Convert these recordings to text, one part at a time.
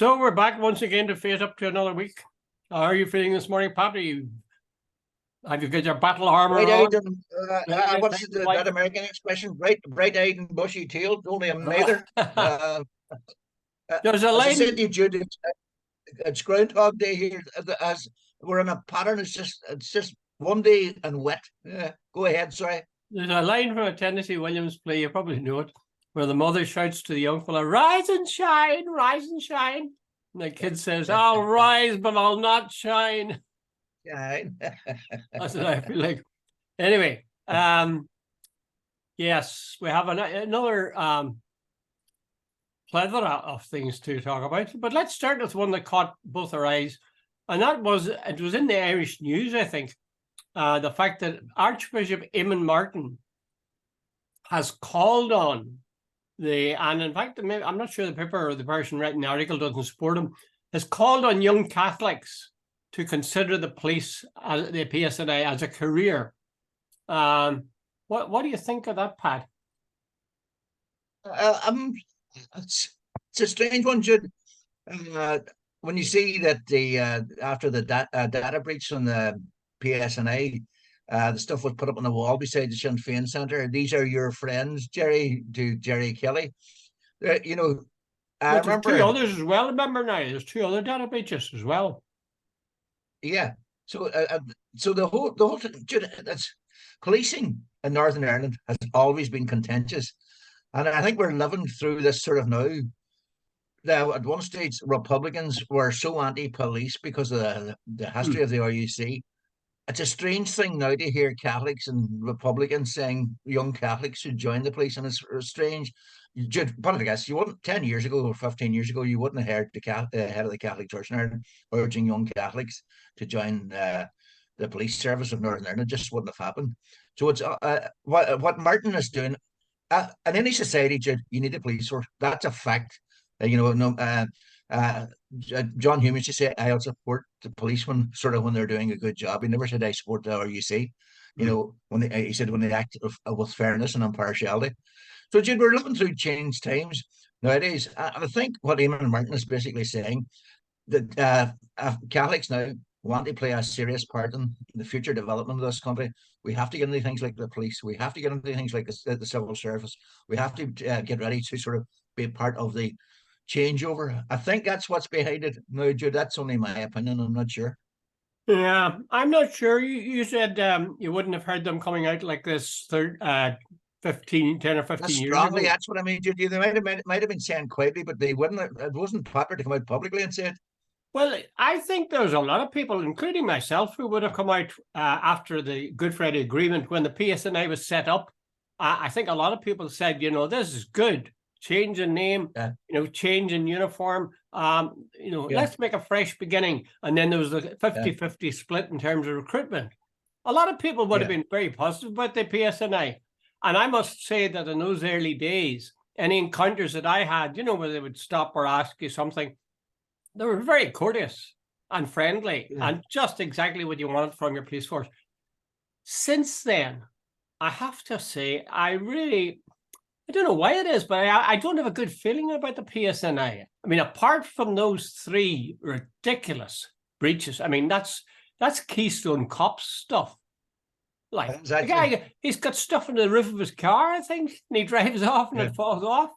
So we're back once again to face up to another week. How are you feeling this morning, Pat? Have you got your battle armor Bright-eyed on? and what's Like- that American expression? Bright-eyed and bushy-tailed. Only I'm neither. There's a As I line. said to you, Jude, it's Groundhog Day here. As we're in a pattern, it's just one day and wet. Go ahead, sorry. There's a line from a Tennessee Williams play. You probably know it, where the mother shouts to the young fella, "Rise and shine, rise and shine." And the kid says, "I'll rise, but I'll not shine." Yeah. That's what I feel like. Anyway, yes, we have another plethora of things to talk about. But let's start with one that caught both our eyes, and it was in the Irish news, I think. The fact that Archbishop Eamon Martin has called on and in fact, I'm not sure the paper or the person writing the article doesn't support him, has called on young Catholics to consider the police, the PSNI, as a career. What do you think of that, Pat? It's a strange one, Jude. When you see that after the data breach on the PSNI, the stuff was put up on the wall beside the Sinn Féin Centre. These are your friends, Jerry, to Jerry Kelly. I But there's remember. two others as well. Remember now, there's two other data breaches as well. Yeah. So the whole Jude, that's policing in Northern Ireland has always been contentious, and I think we're living through this sort of now. At one stage, Republicans were so anti-police because of the history of the RUC. It's a strange thing now to hear Catholics and Republicans saying young Catholics should join the police, and it's strange. But I guess you wouldn't 10 years ago or 15 years ago, you wouldn't have heard the head of the Catholic Church in Ireland urging young Catholics to join the police service of Northern Ireland. It just wouldn't have happened. So it's what Martin is doing. In any society, you need a police force. That's a fact. No, John Hume used to say, "I'll support the policemen sort of when they're doing a good job." He never said, "I support the RUC." He said when they act with fairness and impartiality. So, Jude, we're living through changed times nowadays. I think what Eamon Martin is basically saying that Catholics now want to play a serious part in the future development of this country. We have to get into things like the police. We have to get into things like the civil service. We have to get ready to sort of be part of the changeover. I think that's what's behind it. No, Jude, that's only my opinion. I'm not sure. Yeah, I'm not sure. You said you wouldn't have heard them coming out like this 10 or 15 That's years strongly, ago. that's what I mean, Jude. They might have been saying quietly, but they wouldn't. It wasn't popular to come out publicly and say it. Well, I think there's a lot of people, including myself, who would have come out after the Good Friday Agreement when the PSNI was set up. I think a lot of people said, this is good. Change in name, change in uniform. Let's make a fresh beginning. And then there was the 50-50 split in terms of recruitment. A lot of people would have been very positive about the PSNI. And I must say that in those early days, any encounters that I had, where they would stop or ask you something, they were very courteous and friendly and just exactly what you wanted from your police force. Since then, I have to say, I don't know why it is, but I don't have a good feeling about the PSNI. I mean, apart from those three ridiculous breaches, I mean, that's Keystone Cops stuff. Like, exactly. The guy, he's got stuff in the roof of his car, I think, and he drives off and it falls off.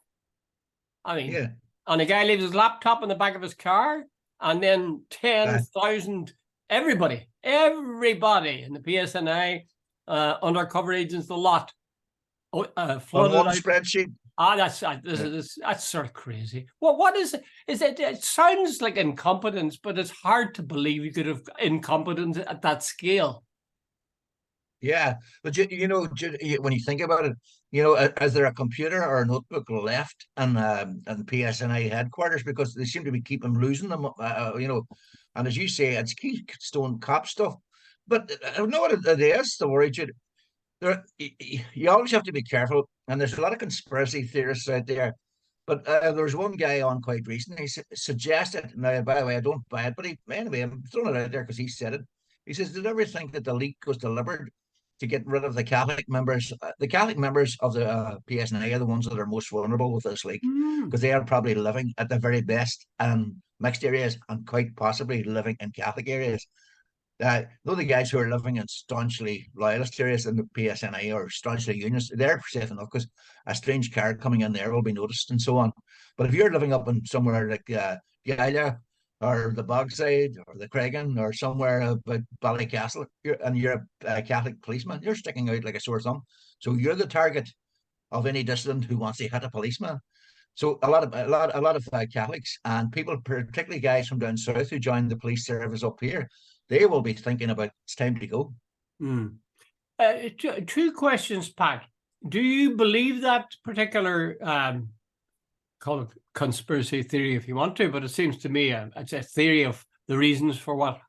I mean, and the guy leaves his laptop in the back of his car, and then 10,000, everybody in the PSNI, undercover agents, the lot, flooded on one out. spreadsheet. That's sort of crazy. What is it? It sounds like incompetence, but it's hard to believe you could have incompetence at that scale. Yeah, but when you think about it, is there a computer or a notebook left in PSNI headquarters, because they seem to be keeping losing them, and as you say, it's Keystone Cop stuff. But I know what it is. The worry, Jude. You always have to be careful, and there's a lot of conspiracy theorists out there. But there was one guy on quite recently suggested. Now, by the way, I don't buy it, but anyway, I'm throwing it out there because he said it. He says, "Did you ever think that the leak was deliberate to get rid of the Catholic members? The Catholic members of the PSNI are the ones that are most vulnerable with this leak, because they are probably living at the very best and mixed areas and quite possibly living in Catholic areas. Though the guys who are living in staunchly loyalist areas in the PSNI or staunchly unionist, they're safe enough because a strange car coming in there will be noticed and so on. But if you're living up in somewhere like Galia or the Bogside or the Craigan or somewhere about Ballycastle, and you're a Catholic policeman, you're sticking out like a sore thumb. So you're the target of any dissident who wants to hit a policeman. So a lot of Catholics and people, particularly guys from down south who joined the police service up here, they will be thinking about it's time to go. Mm. Two questions, Pat. Do you believe that particular call it conspiracy theory if you want to, but it seems to me it's a theory of the reasons for what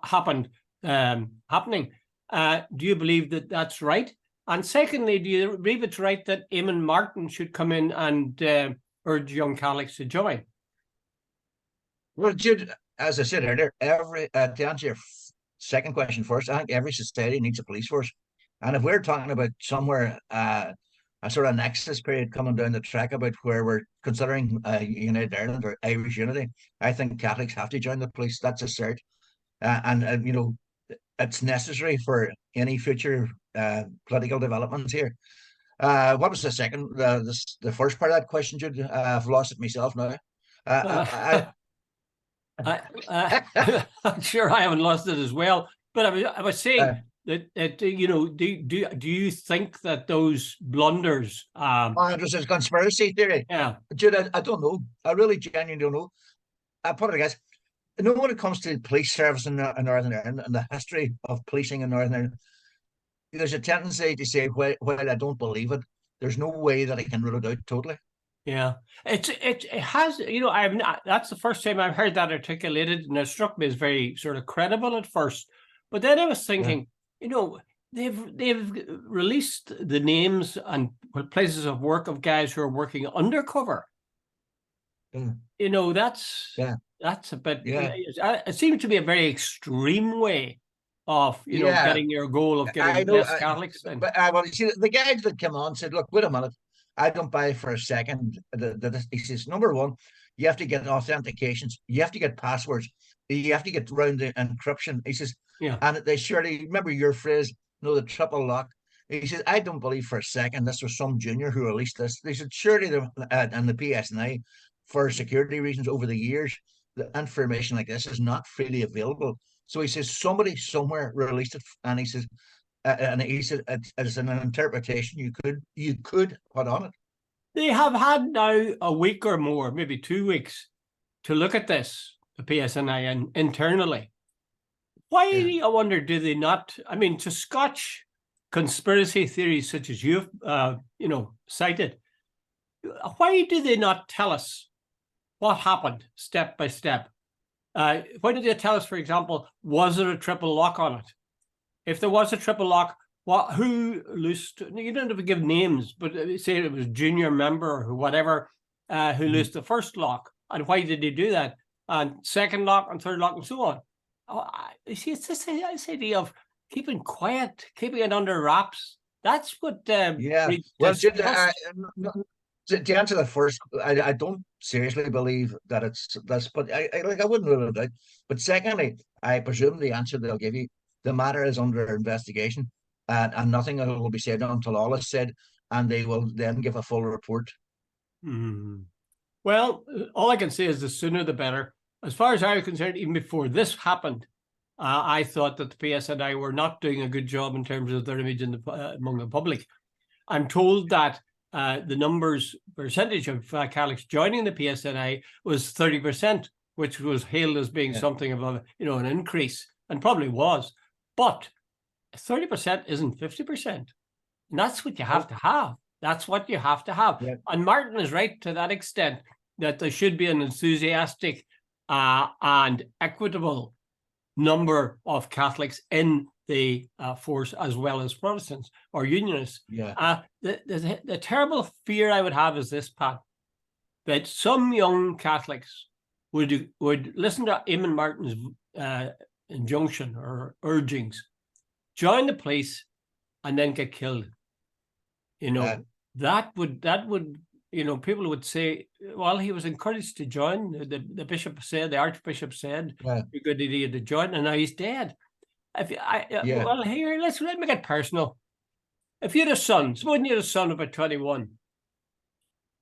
happened happening. Do you believe that that's right? And secondly, do you believe it's right that Eamon Martin should come in and urge young Catholics to join? Well, Jude, as I said earlier, to answer your second question first, I think every society needs a police force. And if we're talking about somewhere a sort of nexus period coming down the track about where we're considering United Ireland or Irish unity, I think Catholics have to join the police. That's a cert. And you know, it's necessary for any future political developments here. What was the second, the first part of that question, Jude? I've lost it myself now. I, I'm sure I haven't lost it as well, but I was saying that you know, do you think that those blunders? It was a conspiracy theory. Yeah, Jude, I don't know. I really genuinely don't know. I put it, I guess. You know, when it comes to police service in Northern Ireland and the history of policing in Northern Ireland, there's a tendency to say, while I don't believe it, there's no way that I can rule it out totally. yeah. It has, you know, I've not, that's the first time I've heard that articulated, and it struck me as very sort of credible at first. But then I was thinking, you know, they've released the names and places of work of guys who are working undercover. You know, that's a bit. It seems to be a very extreme way of getting your goal of getting less Catholics. But well, you see, the guys that come on said, "Look, wait a minute, I don't buy for a second." He says, number one, you have to get authentications, you have to get passwords, you have to get around the encryption. He says, and they surely remember your phrase, the triple lock. He says, I don't believe for a second this was some junior who released this. They said, surely and the PSNI, for security reasons over the years, the information like this is not freely available. So he says somebody somewhere released it, and he says, it's an interpretation you could put on it. They have had now a week or more, maybe 2 weeks, to look at this, the PSNI, and internally. Why, I wonder, do they not? I mean, to scotch conspiracy theories such as you've cited, why do they not tell us what happened step by step? Why did they tell us, for example, was there a triple lock on it? If there was a triple lock, who loosed? You don't have to give names, but say it was junior member or whatever who loosed the first lock, and why did they do that? And second lock and third lock and so on. You see, it's this idea of keeping quiet, keeping it under wraps. That's what. Well, to answer the first, I don't seriously believe that it's this, but I wouldn't rule it out. But secondly, I presume the answer they'll give you, the matter is under investigation, and nothing will be said until all is said, and they will then give a full report. Well, all I can say is the sooner the better. As far as I was concerned, even before this happened, I thought that the PSNI were not doing a good job in terms of their image among the public. I'm told that the percentage of Catholics joining the PSNI was 30%, which was hailed as being something of an increase, and probably was. But 30% isn't 50%. And that's what you have to have. That's what you have to have. Yeah. And Martin is right to that extent that there should be an enthusiastic and equitable number of Catholics in the force as well as Protestants or Unionists. The terrible fear I would have is this, Pat, that some young Catholics would listen to Eamon Martin's injunction or urgings, join the police, and then get killed. That would people would say, well, he was encouraged to join. The bishop said, the archbishop said, Yeah, a good idea to join, and now he's dead. yeah, Well, here, let me get personal. If you had a son, suppose you had a son about 21,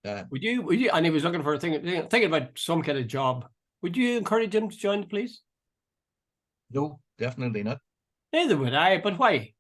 yeah. would you, and he was looking for a thing, thinking about some kind of job, would you encourage him to join the police? No, definitely not. Neither would I, but why?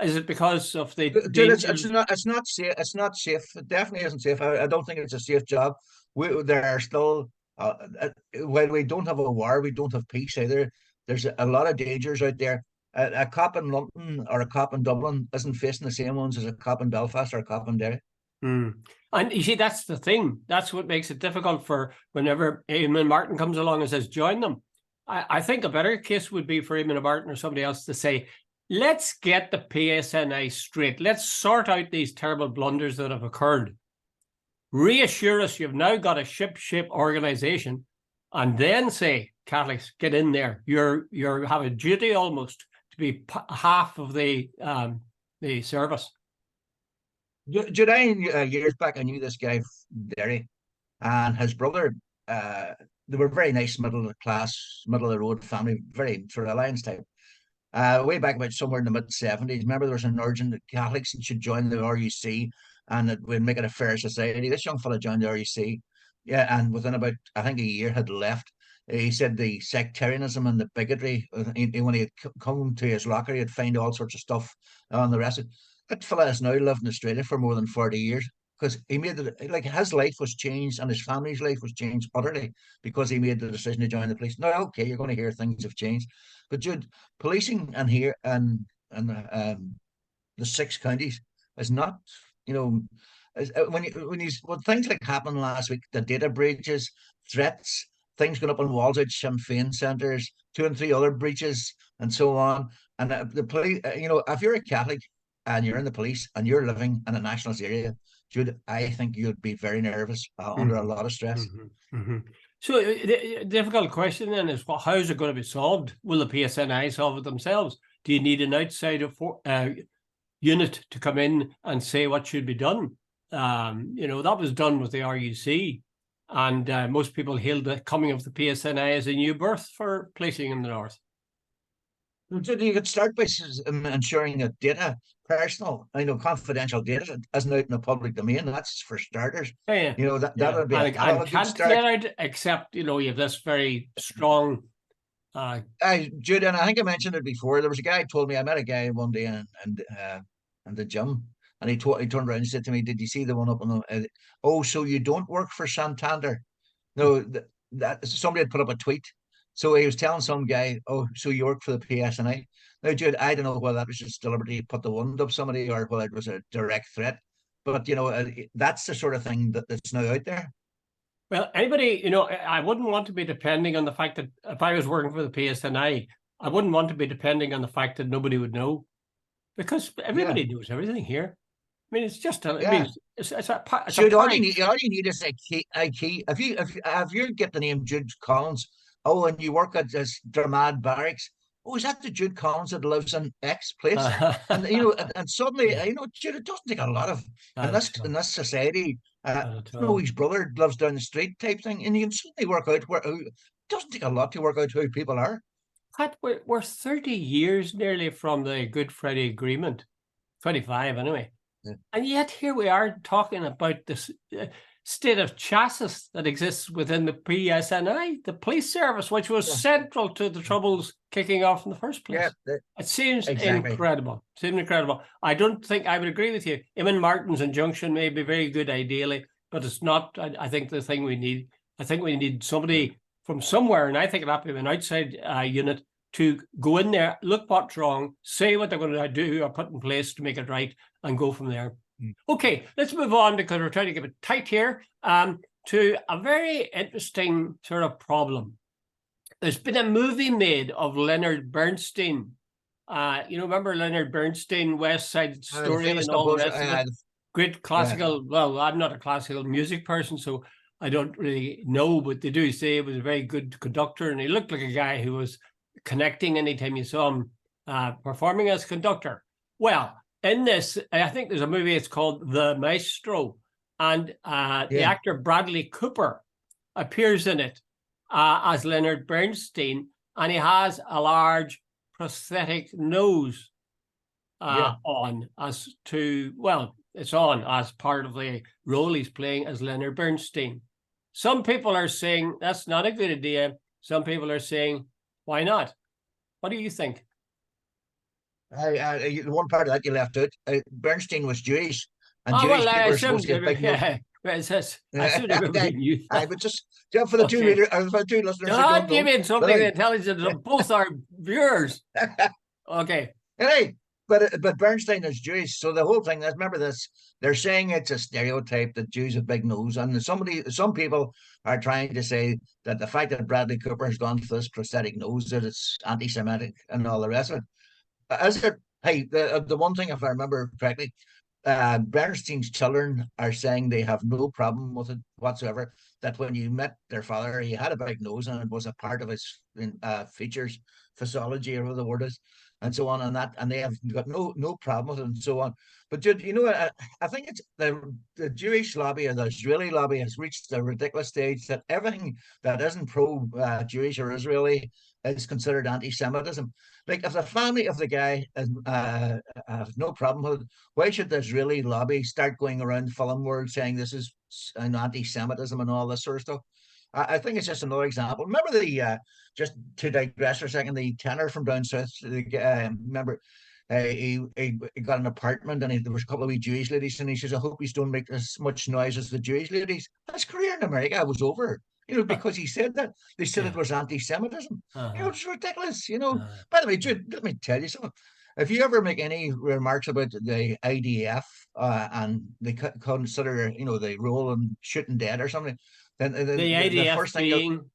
Is it because of the Dude, it's dangers? not it's not safe. It's not safe. It definitely isn't safe. I don't think it's a safe job. There are still while we don't have a war, we don't have peace either. There's a lot of dangers out there. A cop in London or a cop in Dublin isn't facing the same ones as a cop in Belfast or a cop in Derry. Hmm. And you see, that's the thing. That's what makes it difficult for whenever Eamon Martin comes along and says, join them. I think a better case would be for Eamon Martin or somebody else to say, let's get the PSNI straight. Let's sort out these terrible blunders that have occurred. Reassure us you've now got a ship-shape organization, and then say, Catholics, get in there. You have a duty almost to be half of the service. July years back, I knew this guy Derry, and his brother. They were very nice, middle of class, middle of the road family, very sort of alliance type. Way back about somewhere in the mid 70s. Remember, there was an urgent that Catholics should join the RUC and it would make it a fair society. This young fella joined the RUC, yeah, and within about, I think, a year had left. He said the sectarianism and the bigotry, when he had come to his locker, he'd find all sorts of stuff on the rest of it. That fella has now lived in Australia for more than 40 years because he made it, like, his life was changed and his family's life was changed utterly because he made the decision to join the police. Now, okay, you're going to hear things have changed, but Jude, policing and here and the 6 counties is not, you know, when things like happened last week, the data breaches, threats, things going up on walls at Sinn Féin centres, two and three other breaches, and so on. And the police, if you're a Catholic and you're in the police and you're living in a nationalist area, Jude, I think you'd be very nervous, under a lot of stress. So the difficult question then is, how is it going to be solved? Will the PSNI solve it themselves? Do you need an outside unit to come in and say what should be done? That was done with the RUC, and most people hailed the coming of the PSNI as a new birth for policing in the north. You could start by ensuring that data, personal, confidential data, isn't out in the public domain. That's for starters. Yeah, that would be a good can't start. get out except you have this very strong. Jude, and I think I mentioned it before. There was a guy who told me, I met a guy one day in the gym, and he turned around and said to me, "Did you see the one up on the? Oh, so you don't work for Santander?" No, that somebody had put up a tweet. So he was telling some guy, "Oh, so you work for the PSNI?" Now, Jude, I don't know whether that was just deliberately put the wind up somebody or whether it was a direct threat, but that's the sort of thing that's now out there. Well, anybody, I wouldn't want to be depending on the fact that if I was working for the PSNI, I wouldn't want to be depending on the fact that nobody would know, because everybody knows everything here. I mean, it's just a, I mean, it's Jude, all you need is a key. If you get the name Jude Collins, oh, and you work at this Dermad Barracks, oh, is that the Jude Collins that lives in X place? And and suddenly, Jude, it doesn't take a lot of in this society. His brother lives down the street type thing, and you can suddenly work out it doesn't take a lot to work out who people are. Pat, we're 30 years nearly from the Good Friday Agreement, 25 anyway. Yeah. And yet here we are talking about this state of chassis that exists within the PSNI, the police service, which was central to the troubles kicking off in the first place. Yeah, it seems incredible. It seems incredible. I don't think I would agree with you. Eamon Martin's injunction may be very good ideally, but it's not, I think, the thing we need. I think we need somebody from somewhere, and I think it'll have to be an outside unit to go in there, look what's wrong, say what they're going to do or put in place to make it right, and go from there. Okay, let's move on, because we're trying to keep it tight here, to a very interesting sort of problem. There's been a movie made of Leonard Bernstein. Remember Leonard Bernstein, West Side Story, and all the rest of it? Great classical, well, I'm not a classical music person, so I don't really know, but they do say he was a very good conductor, and he looked like a guy who was connecting anytime you saw him performing as conductor. Well, in this, I think there's a movie, it's called The Maestro, and the Yeah. actor Bradley Cooper appears in it as Leonard Bernstein, and he has a large prosthetic nose Yeah. on as to, well, it's on as part of the role he's playing as Leonard Bernstein. Some people are saying that's not a good idea. Some people are saying, why not? What do you think? The one part of that you left out. Bernstein was Jewish, and Oh, Jewish well, I people are supposed assumed, to get big nose. yeah, I assumed everybody knew I that. would just, yeah, for the two Okay. readers, for the two listeners who Don't don't give know. in something But intelligent of both our viewers. Okay. hey, but Bernstein is Jewish, so the whole thing. Remember this: they're saying it's a stereotype that Jews have big nose, and some people are trying to say that the fact that Bradley Cooper has gone for this prosthetic nose that it's anti-Semitic and all the rest of it. As it, hey, the one thing, if I remember correctly, Bernstein's children are saying they have no problem with it whatsoever. That when you met their father, he had a big nose and it was a part of his features, physiology, or whatever the word is, and so on, and that, and they have got no problem with it, and so on. But you know, I think it's the Jewish lobby or the Israeli lobby has reached a ridiculous stage that everything that isn't pro Jewish or Israeli is considered anti-Semitism. Like if the family of the guy has no problem with it, why should the Israeli lobby start going around film world saying this is an anti-Semitism and all this sort of stuff? I think it's just another example. Remember just to digress for a second, the tenor from down south. Remember, he got an apartment and there was a couple of wee Jewish ladies, and he says, "I hope you don't make as much noise as the Jewish ladies." His career in America was over. Because he said that. They said it Yeah. was anti-Semitism. Uh-huh. It's ridiculous. Uh-huh. By the way, Jude, let me tell you something. If you ever make any remarks about the IDF and they consider, the role in shooting dead or something, then The the IDF first thing being,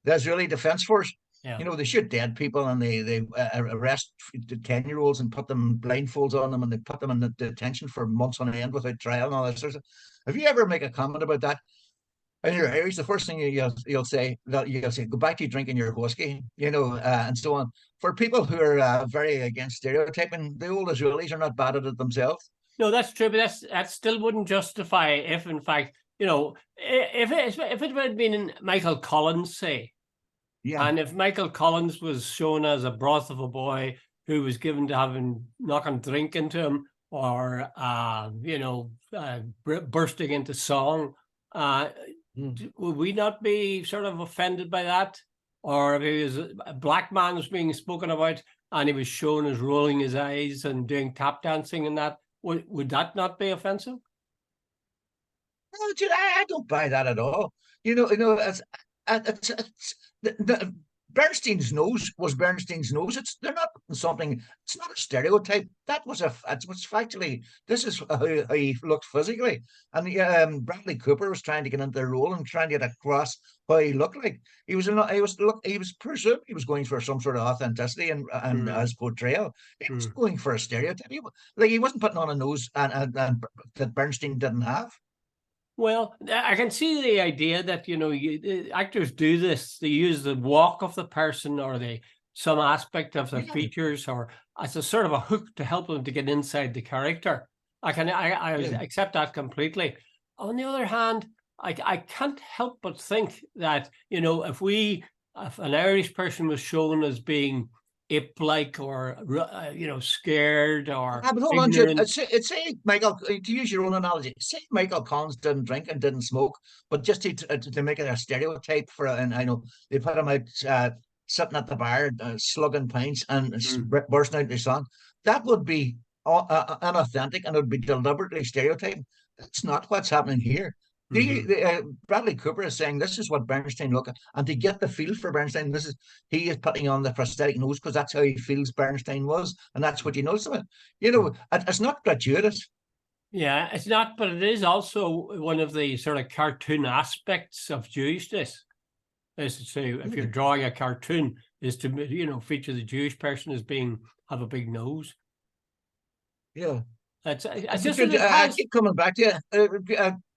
the Israeli Defense Force, yeah. they shoot dead people and they arrest 10-year-olds and put them blindfolds on them and they put them in the detention for months on end without trial and all that sort of stuff. If you ever make a comment about that, and you're Irish, the first thing you'll say, go back to drinking your whiskey, and so on. For people who are very against stereotyping, the old Israelis are not bad at it themselves. No, that's true, but that still wouldn't justify if, in fact, if it had been Michael Collins, say, Yeah, and if Michael Collins was shown as a broth of a boy who was given to having knocking drink into him, or bursting into song, would we not be sort of offended by that? Or if he was a black man was being spoken about and he was shown as rolling his eyes and doing tap dancing and that, would that not be offensive? no, dude, I don't buy that at all. It's Bernstein's nose was Bernstein's nose. They're not something. It's not a stereotype. That was it was factually. This is how he looked physically. And Bradley Cooper was trying to get into the role and trying to get across how he looked like. He was presumed he was going for some sort of authenticity and as portrayal. He was going for a stereotype. He wasn't putting on a nose and that Bernstein didn't have. Well, I can see the idea that, actors do this. They use the walk of the person or some aspect of their Yeah, features or as a sort of a hook to help them to get inside the character. I yeah. accept that completely. On the other hand, I can't help but think that, if an Irish person was shown as being ape-like or, scared or But hold on, Jude. ignorant. Say Michael, to use your own analogy, say Michael Collins didn't drink and didn't smoke, but just to make it a stereotype and I know they put him out sitting at the bar, slugging pints and bursting out the song. That would be unauthentic and it would be deliberately stereotyping. That's not what's happening here. Bradley Cooper is saying this is what Bernstein look at, and to get the feel for Bernstein, he is putting on the prosthetic nose because that's how he feels Bernstein was, and that's what you notice about. It's not gratuitous. Yeah, it's not, but it is also one of the sort of cartoon aspects of Jewishness. Is to say, if you're drawing a cartoon, is to feature the Jewish person as have a big nose. Yeah, it's just I keep coming back to you.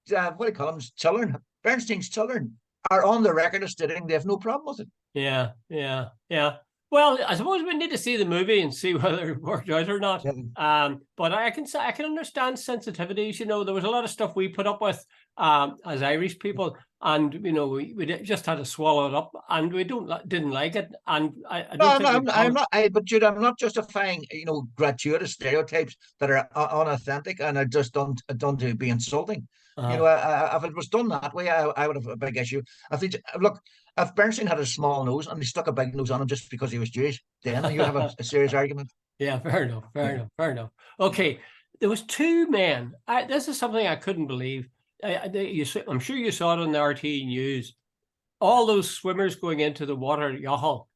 What do you call them? Children. Bernstein's children are on the record as stating they have no problem with it. Yeah. Well, I suppose we need to see the movie and see whether it worked out or not. Yeah. But I can say I can understand sensitivities. There was a lot of stuff we put up with as Irish people, and we just had to swallow it up, and we didn't like it, and I No, don't think we've I'm gone. not. But Jude, I'm not justifying, gratuitous stereotypes that are unauthentic and are just done to be insulting. Uh, If it was done that way, I would have a big issue. I think, look, if Bernstein had a small nose and they stuck a big nose on him just because he was Jewish, then you'd have a serious argument. yeah, fair enough, fair enough. Okay, there was two men. This is something I couldn't believe. I'm sure you saw it on the RT news. All those swimmers going into the water at Yoho.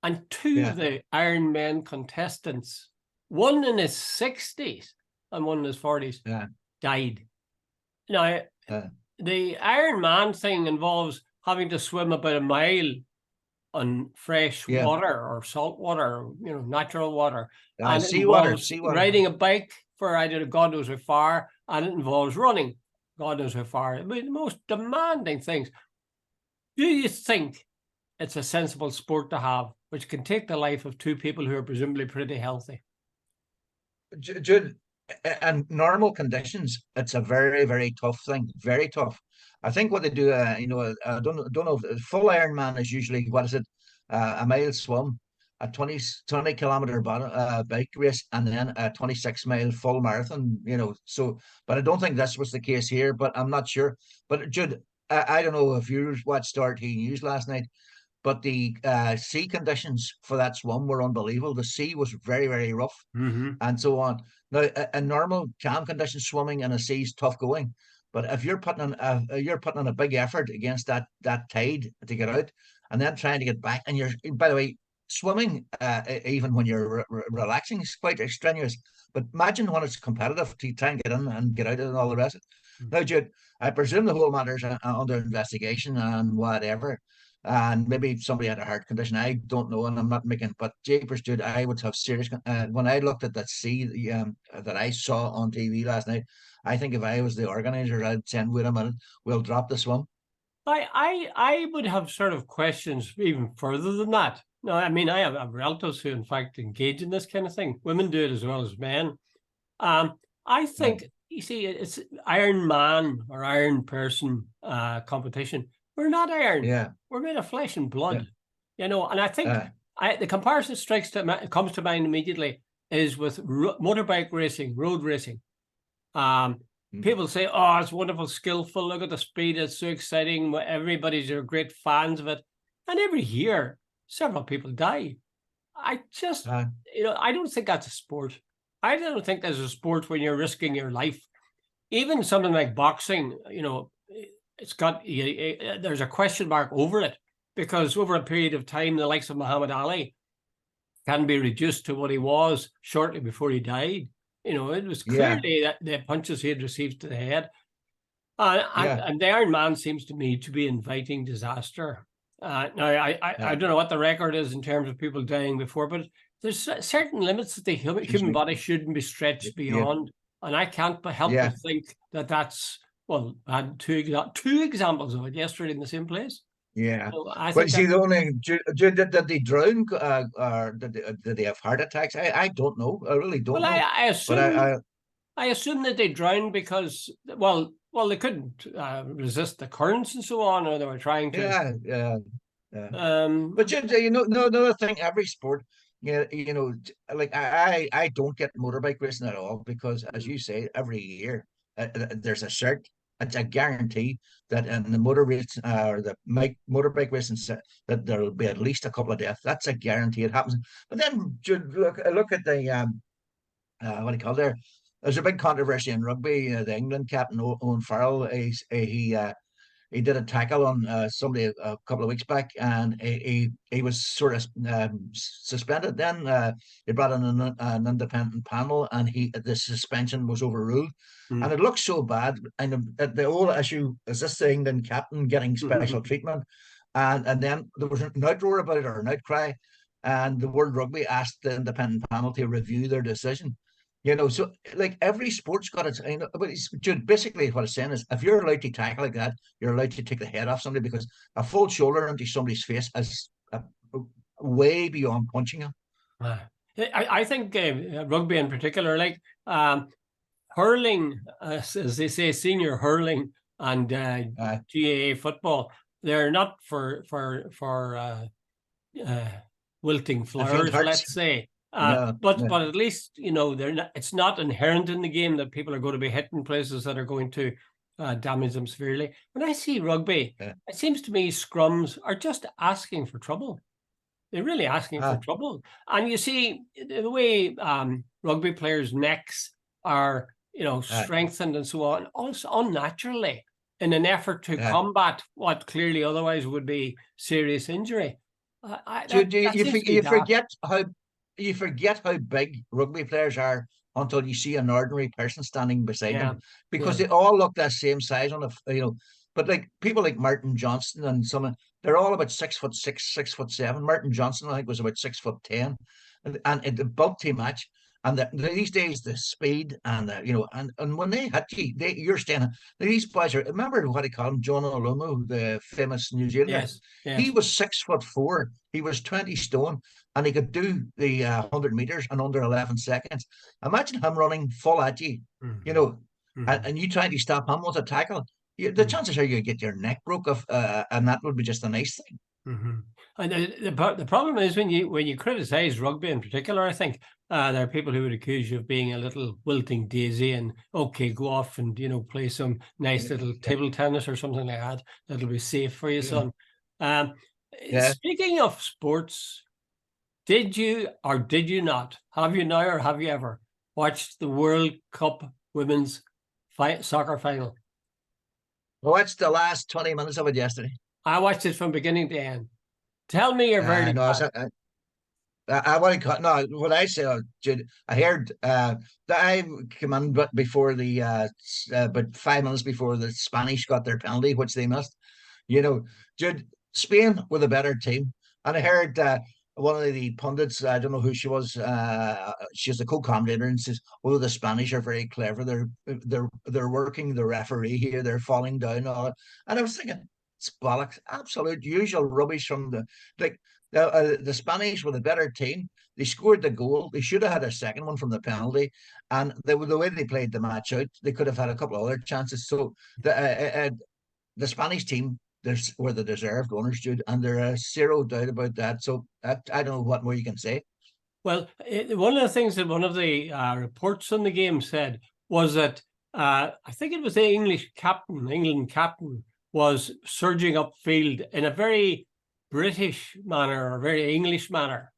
And two Yeah, of the Ironman contestants, one in his 60s and one in his 40s, yeah, died. Now, yeah. the Ironman thing involves having to swim about a mile on fresh Yeah. water or salt water, natural water. And it Seawater, involves seawater. riding a bike for, I don't know, God knows how far, and it involves running, God knows how far. I mean, the most demanding things. Do you think it's a sensible sport to have, which can take the life of two people who are presumably pretty healthy? Jude, in normal conditions, it's a very, very tough thing. Very tough. I think what they do, I don't know. If full Ironman is usually, what is it, a mile swim, a 20 kilometer bike race, and then a 26-mile full marathon. So, but I don't think this was the case here. But I'm not sure. But Jude, I don't know if you watched RT News last night. But the sea conditions for that swim were unbelievable. The sea was very, very rough Mm-hmm. and so on. Now, in normal calm conditions, swimming in a sea is tough going. But if you're putting in a big effort against that tide to get out, and then trying to get back, and by the way, swimming even when you're relaxing is quite strenuous. But imagine when it's competitive to try and get in and get out and all the rest. Now, Jude, I presume the whole matter is under investigation and whatever. And maybe somebody had a heart condition. I don't know, and I'm not making. But Japers, dude, I would have serious. When I looked at that sea that I saw on TV last night, I think if I was the organizer, I'd send, wait a minute, we'll drop the swim. I would have sort of questions even further than that. No, I mean, I have relatives who, in fact, engage in this kind of thing. Women do it as well as men. I Uh, think, you see, it's Iron Man or Iron Person competition. We're not iron. yeah, We're made of flesh and yeah, blood, and I think uh, the comparison comes to mind immediately is with motorbike racing, road racing. Um, mm, People say, "Oh, it's wonderful, skillful. Look at the speed; it's so exciting. Everybody's great fans of it." And every year, several people die. I just, uh, I don't think that's a sport. I don't think there's a sport when you're risking your life. Even something like boxing, it's got there's a question mark over it because over a period of time, the likes of Muhammad Ali can be reduced to what he was shortly before he died. It was yeah, clearly that the punches he had received to the head. And, yeah, and the Iron Man seems to me to be inviting disaster. Now, I yeah. don't know what the record is in terms of people dying before, but there's certain limits that the Excuse human me. body shouldn't be stretched Yeah, beyond. And I can't but help yeah. but think that that's, well, I had two examples of it yesterday in the same place. Yeah. So I But think see, that, the only did they drown, or did they have heart attacks? I don't know. I really well, don't know. But I assume that they drowned because, well, they couldn't resist the currents and so on, or they were trying to. yeah, yeah, yeah. Um, But no, another thing, every sport, like I don't get motorbike racing at all because, as you say, every year there's a cert. It's a guarantee that in the motor race or the motorbike racing set that there will be at least a couple of deaths. That's a guarantee. It happens. But then look at the what do you call there? There's a big controversy in rugby. The England captain Owen Farrell, he did a tackle on somebody a couple of weeks back, and he was sort of suspended. Then they brought in an independent panel, and the suspension was overruled. And mm, it looks so bad. And the whole issue is this the England captain getting special treatment, and then there was an outroar about it or an outcry, and the World Rugby asked the independent panel to review their decision. So like every sport's got its, but basically what it's saying is if you're allowed to tackle like that, you're allowed to take the head off somebody because a full shoulder into somebody's face is way beyond punching him. I think rugby in particular, like hurling, as they say, senior hurling and GAA football, they're not for wilting flowers, let's say. No, but at least they're not. It's not inherent in the game that people are going to be hitting places that are going to damage them severely. When I see rugby, it seems to me scrums are just asking for trouble. They're really asking for trouble. And you see the way rugby players' necks are, strengthened and so on, also unnaturally in an effort to combat what clearly otherwise would be serious injury. You forget how big rugby players are until you see an ordinary person standing beside them, because they all look that same size on But like people like Martin Johnson and they're all about 6'6", 6'7". Martin Johnson, I think, was about 6'10", and in the bulk team match. And these days, the speed and and when they hit you, you're standing. These boys are. Remember what he called him, John Olumu, the famous New Zealander. Yes. He was 6'4". He was 20 stone, and he could do the 100 meters in under 11 seconds. Imagine him running full at you, and you trying to stop him with a tackle. The chances are you get your neck broke off, and that would be just a nice thing. And the problem is when you criticize rugby in particular, I think there are people who would accuse you of being a little wilting daisy and go off and play some nice little table tennis or something like that. That'll be safe for you, son. Speaking of sports, did you or did you not? Have you now or have you ever watched the World Cup women's soccer final? I watched the last 20 minutes of it yesterday. I watched it from beginning to end. Tell me your verdict. What I say, Jude, I heard that I came in before the about 5 minutes before the Spanish got their penalty, which they missed. Jude, Spain were the better team, and I heard one of the pundits, I don't know who she was, she's a co-commentator, and says, "Oh, the Spanish are very clever. They're working the referee here. They're falling down all it." And I was thinking, it's bollocks, absolute usual rubbish from the Spanish were the better team. They scored the goal. They should have had a second one from the penalty, and the way they played the match out, they could have had a couple of other chances. So the Spanish team, were the deserved owners, Jude, and there is zero doubt about that. So I don't know what more you can say. Well, one of the things that one of the reports on the game said was that I think it was the England captain, was surging upfield in a very British manner or very English manner.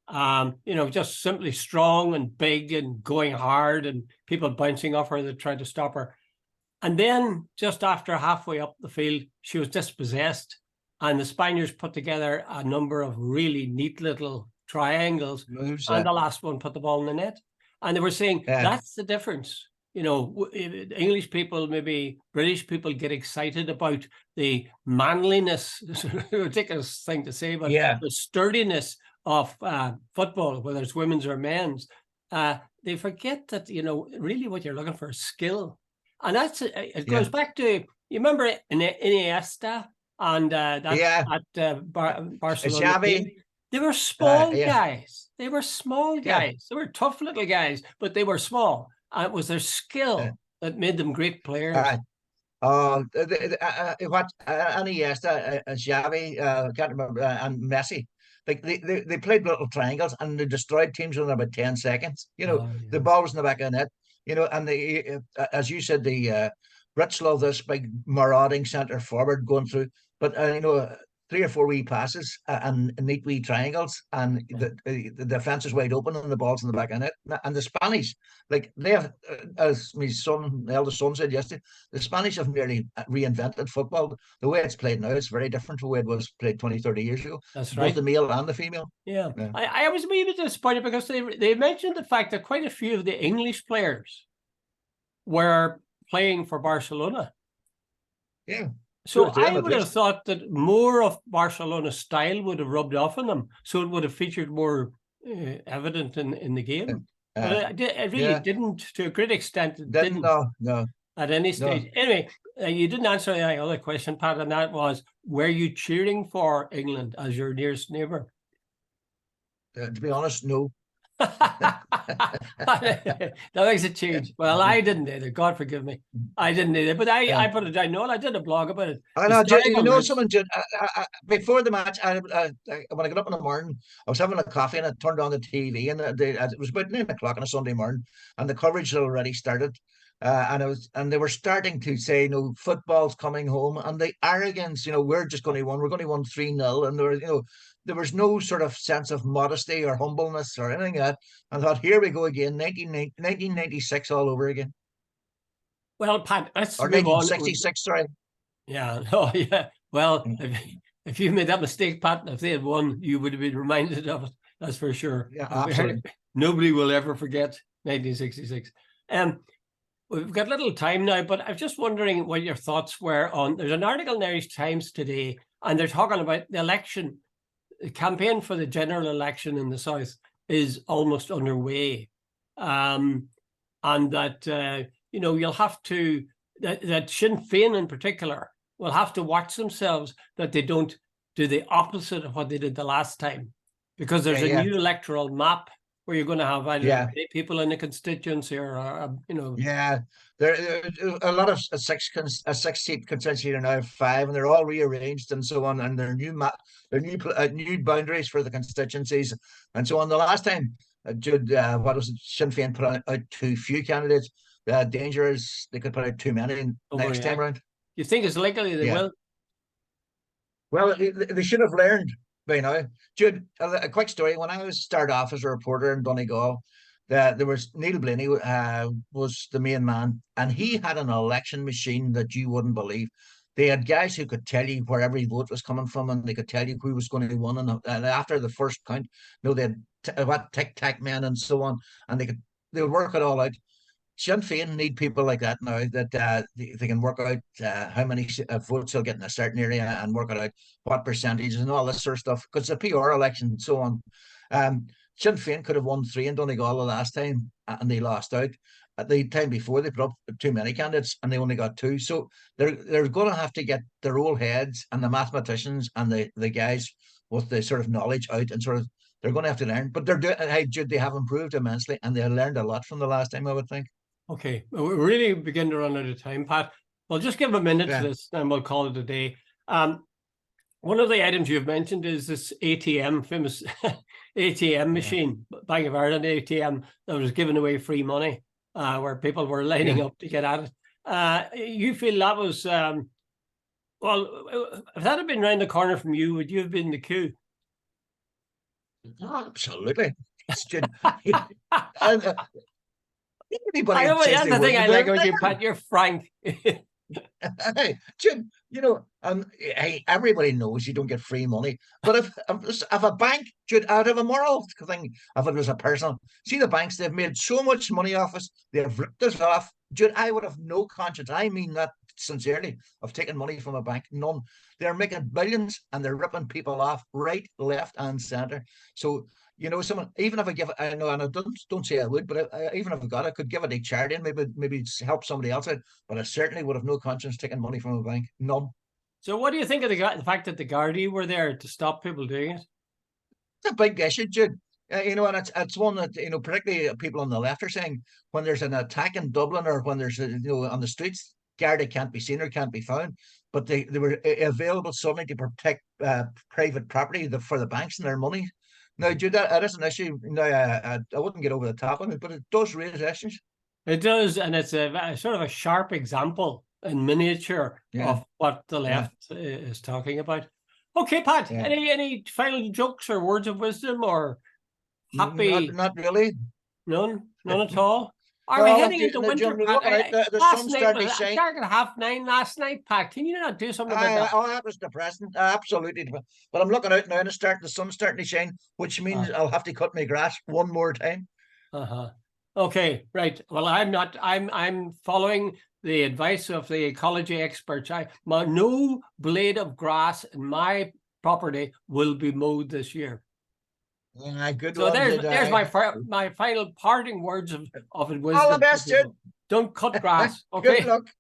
Just simply strong and big and going hard, and people bouncing off her that tried to stop her. And then just after halfway up the field, she was dispossessed, and the Spaniards put together a number of really neat little triangles, and the last one put the ball in the net. And they were saying that's the difference. English people, maybe British people, get excited about the manliness, ridiculous thing to say, but the sturdiness of football, whether it's women's or men's. They forget that, really what you're looking for is skill. And it goes back to, you remember Iniesta and Barcelona? They were small guys. They were small guys. They were tough little guys, but they were small. And it was their skill that made them great players. Iniesta, Xavi, can't remember, and Messi. Like they played little triangles and they destroyed teams within about 10 seconds. The ball was in the back of the net. And as you said, the Brits love this big marauding centre forward going through. But 3 or 4 wee passes and neat wee triangles, and the defense is wide open and the ball's in the back of the net. And the Spanish, like they have, as my eldest son said yesterday, the Spanish have nearly reinvented football. The way it's played now is very different from the way it was played 20, 30 years ago. That's right. Both the male and the female. Yeah. I was a wee bit disappointed because they mentioned the fact that quite a few of the English players were playing for Barcelona. Yeah. So I would have thought that more of Barcelona's style would have rubbed off on them, so it would have featured more evident in the game. But it really didn't, to a great extent. It didn't. No. At any stage. No. Anyway, you didn't answer the other question, Pat, and that was, were you cheering for England as your nearest neighbour? To be honest, no. That makes a change. Well, I didn't either. God forgive me. I didn't either. But I put it down. No, I did a blog about it. I know, you Historical know, roots. someone did before the match. When I got up in the morning, I was having a coffee and I turned on the TV, and it was about 9 o'clock on a Sunday morning, and the coverage had already started. And they were starting to say, football's coming home, and the arrogance, we're just going to win, we're going to win 3-0, and there was no sort of sense of modesty or humbleness or anything like that. I thought, here we go again, 1996 all over again, Well, Pat, let's or move on. 1966, sorry. Yeah. Oh, yeah. Well, Mm. if you made that mistake, Pat, if they had won, you would have been reminded of it. That's for sure. Yeah, absolutely. Nobody will ever forget 1966. We've got little time now, but I'm just wondering what your thoughts were on. There's an article in the Irish Times today, and they're talking about the election. The campaign for the general election in the South is almost underway, and that you'll have to that Sinn Féin in particular will have to watch themselves that they don't do the opposite of what they did the last time, because there's a new electoral map where you're going to have either people in the constituency or Yeah, there a lot of a six-seat constituency are now 5, and they're all rearranged and so on, and they're new boundaries for the constituencies and so on. The last time, Jude, what was it? Sinn Féin put out too few candidates. The danger is they could put out too many next time around. You think it's likely they will? Well, they should have learned by now. Jude, a quick story. When I started off as a reporter in Donegal, there was Neil Blaney was the main man, and he had an election machine that you wouldn't believe. They had guys who could tell you where every vote was coming from, and they could tell you who was going to win. And after the first count, they had tic-tac men and so on, and they would work it all out. Sinn Féin need people like that now, that they can work out how many votes they'll get in a certain area, and work it out what percentages and all this sort of stuff, because it's a PR election and so on. Sinn Féin could have won 3 in Donegal the last time, and they lost out. At the time before, they put up too many candidates and they only got 2. So they're going to have to get their old heads and the mathematicians and the guys with the sort of knowledge out, and sort of they're going to have to learn. But they're doing. Hey, Jude, they have improved immensely, and they learned a lot from the last time, I would think. Okay, well, we really begin to run out of time, Pat. Well, just give a minute to this, and we'll call it a day. One of the items you've mentioned is this ATM, famous ATM machine, Bank of Ireland ATM, that was giving away free money, where people were lining up to get at it. You feel that was, well, if that had been round the corner from you, would you have been in the queue? Oh, absolutely. Anybody that's the thing I like about you, Pat. You're frank. Hey, Jim, hey, everybody knows you don't get free money. But if a bank, Jude, I'd have a moral thing if it was a personal. See, the banks, they've made so much money off us, they've ripped us off. Jude, I would have no conscience. I mean that sincerely, of taking money from a bank. None. They're making billions, and they're ripping people off right, left, and centre. So, someone, even if I give it, I know, and I don't say I would, but even if I got it, I could give it to charity and maybe help somebody else out. But I certainly would have no conscience taking money from a bank. None. So, what do you think of the fact that the Gardaí were there to stop people doing it? It's a big issue, Jude. And it's one that, particularly people on the left are saying, when there's an attack in Dublin, or when there's on the streets, Garda can't be seen or can't be found, but they were available suddenly to protect private property for the banks and their money. Now, Jude, that is an issue. Now, I wouldn't get over the top on it, but it does raise issues. It does, and it's a sort of a sharp example in miniature of what the left is talking about. Okay, Pat, any final jokes or words of wisdom, or happy? Not really. None at all. Are we heading into winter, Pat? The sun started to shine. Dark at 9:30 last night, Pat. Can you not do something about that? Oh, that was depressing. Absolutely. But I'm looking out now, and the sun's starting to shine, which means I'll have to cut my grass one more time. Okay, right. Well, I'm not. I'm following the advice of the ecology experts. No blade of grass in my property will be mowed this year. Yeah, good. So there's my final parting words of wisdom. All the best, Jude. Don't cut grass. Okay. Good luck.